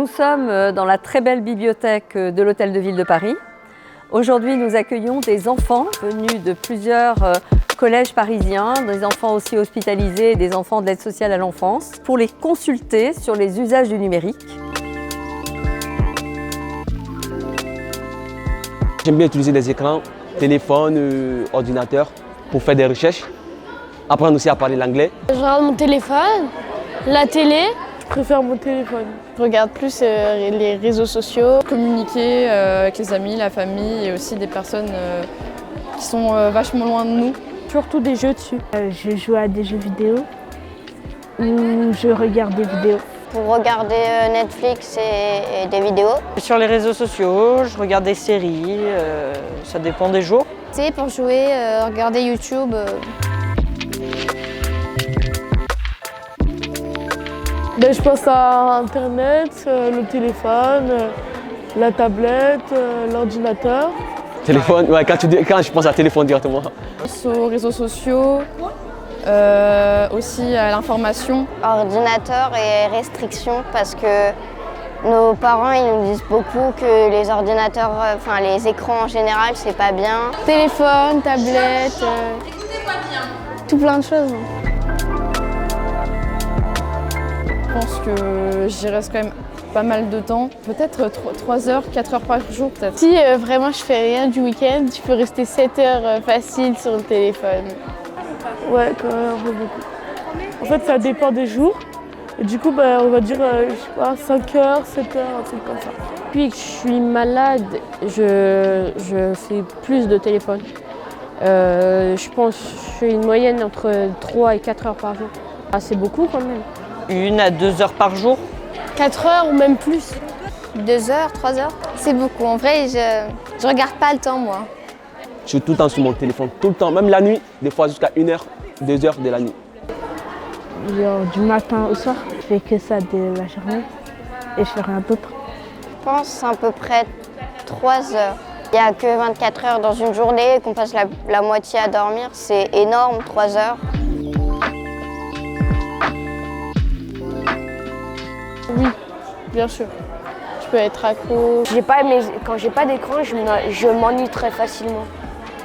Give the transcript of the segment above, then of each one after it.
Nous sommes dans la très belle bibliothèque de l'Hôtel de Ville de Paris. Aujourd'hui, nous accueillons des enfants venus de plusieurs collèges parisiens, des enfants aussi hospitalisés et des enfants de l'aide sociale à l'enfance, pour les consulter sur les usages du numérique. J'aime bien utiliser les écrans, téléphone, ordinateur pour faire des recherches, apprendre aussi à parler l'anglais. Je regarde mon téléphone, la télé. Je préfère mon téléphone. Je regarde plus les réseaux sociaux. Communiquer avec les amis, la famille et aussi des personnes qui sont vachement loin de nous. Surtout des jeux dessus. Je joue à des jeux vidéo ou je regarde des vidéos. Pour regarder Netflix et des vidéos. Sur les réseaux sociaux, je regarde des séries, ça dépend des jours. Tu sais, pour jouer, regarder YouTube. Je pense à Internet, le téléphone, la tablette, l'ordinateur. Téléphone, ouais, quand je pense à téléphone directement. Aux réseaux sociaux, aussi à l'information. Ordinateur et restrictions parce que nos parents ils nous disent beaucoup que les ordinateurs, enfin les écrans en général, c'est pas bien. Téléphone, tablette, tout plein de choses. Je pense que j'y reste quand même pas mal de temps, peut-être 3 heures, 4 heures par jour peut-être. Si vraiment je fais rien du week-end, je peux rester 7 heures facile sur le téléphone. Ouais, quand même un peu beaucoup. En fait, ça dépend des jours. Et du coup, on va dire, je sais pas, 5 heures, 7 heures, un truc comme ça. Depuis que je suis malade, je fais plus de téléphone. Je pense que je fais une moyenne entre 3 et 4 heures par jour. Ah, c'est beaucoup quand même. 1 à 2 heures par jour. 4 heures ou même plus. 2 heures, 3 heures, c'est beaucoup. En vrai, je regarde pas le temps moi. Je suis tout le temps sur mon téléphone, tout le temps, même la nuit, des fois jusqu'à 1 heure, 2 heures de la nuit. Genre, du matin au soir, je fais que ça de la journée et je fais rien d'autre. Je pense à peu près 3 heures. Il n'y a que 24 heures dans une journée, qu'on passe la moitié à dormir, c'est énorme, 3 heures. Oui, bien sûr. Je peux être accro. Quand j'ai pas d'écran, je m'ennuie très facilement.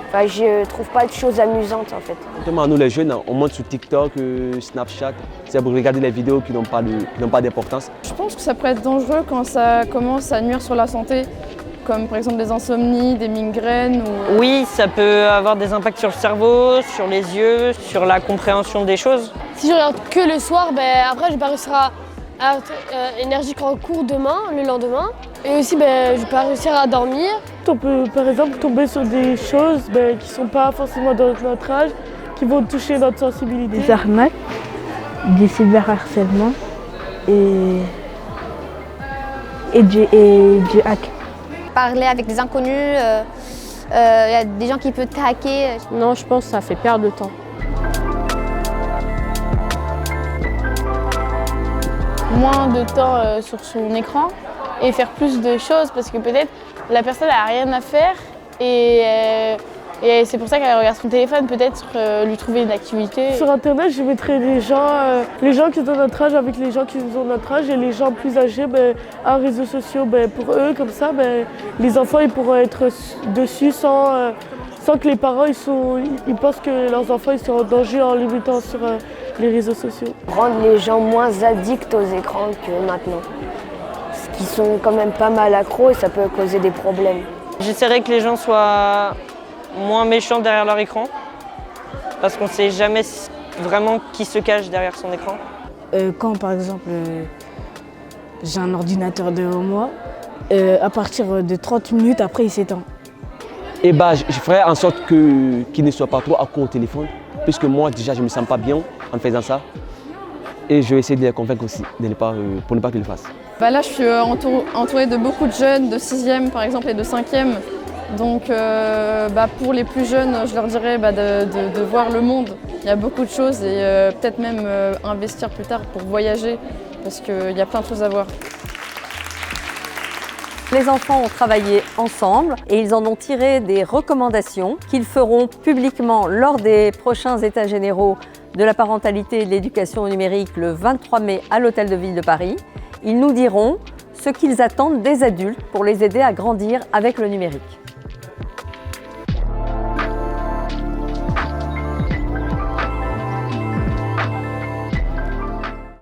Enfin, je trouve pas de choses amusantes en fait. Notamment nous les jeunes, on monte sur TikTok, Snapchat, c'est pour regarder les vidéos qui n'ont pas d'importance. Je pense que ça peut être dangereux quand ça commence à nuire sur la santé, comme par exemple des insomnies, des migraines. Oui, ça peut avoir des impacts sur le cerveau, sur les yeux, sur la compréhension des choses. Si je regarde que le soir, après je vais pas réussir à être énergique en cours le lendemain. Et aussi, je vais pas réussir à dormir. On peut par exemple tomber sur des choses qui ne sont pas forcément dans notre âge, qui vont toucher notre sensibilité. Des arnaques, du cyberharcèlement et du hack. Parler avec des inconnus, y a des gens qui peuvent te hacker. Non, je pense que ça fait perdre le temps. Moins de temps sur son écran et faire plus de choses parce que peut-être la personne n'a rien à faire et c'est pour ça qu'elle regarde son téléphone, peut-être lui trouver une activité. Sur internet, je mettrai les gens qui ont notre âge avec les gens qui ont notre âge et les gens plus âgés en réseaux sociaux pour eux, comme ça les enfants ils pourront être dessus sans que les parents ils pensent que leurs enfants ils sont en danger en les mettant sur les réseaux sociaux. Rendre les gens moins addicts aux écrans que maintenant. Parce qu'ils sont quand même pas mal accros et ça peut causer des problèmes. J'essaierai que les gens soient moins méchants derrière leur écran, parce qu'on ne sait jamais vraiment qui se cache derrière son écran. Quand par exemple j'ai un ordinateur devant moi, à partir de 30 minutes après il s'éteint. Et je ferai en sorte qu'il ne soit pas trop accro au téléphone, puisque moi déjà je ne me sens pas bien en faisant ça. Et je vais essayer de les convaincre aussi pour ne pas qu'ils le fassent. Là je suis entourée de beaucoup de jeunes de 6e par exemple et de 5e. Donc pour les plus jeunes, je leur dirais de voir le monde. Il y a beaucoup de choses et peut-être même investir plus tard pour voyager parce qu'il y a plein de choses à voir. Les enfants ont travaillé ensemble et ils en ont tiré des recommandations qu'ils feront publiquement lors des prochains états généraux de la parentalité et de l'éducation au numérique le 23 mai à l'Hôtel de Ville de Paris. Ils nous diront ce qu'ils attendent des adultes pour les aider à grandir avec le numérique.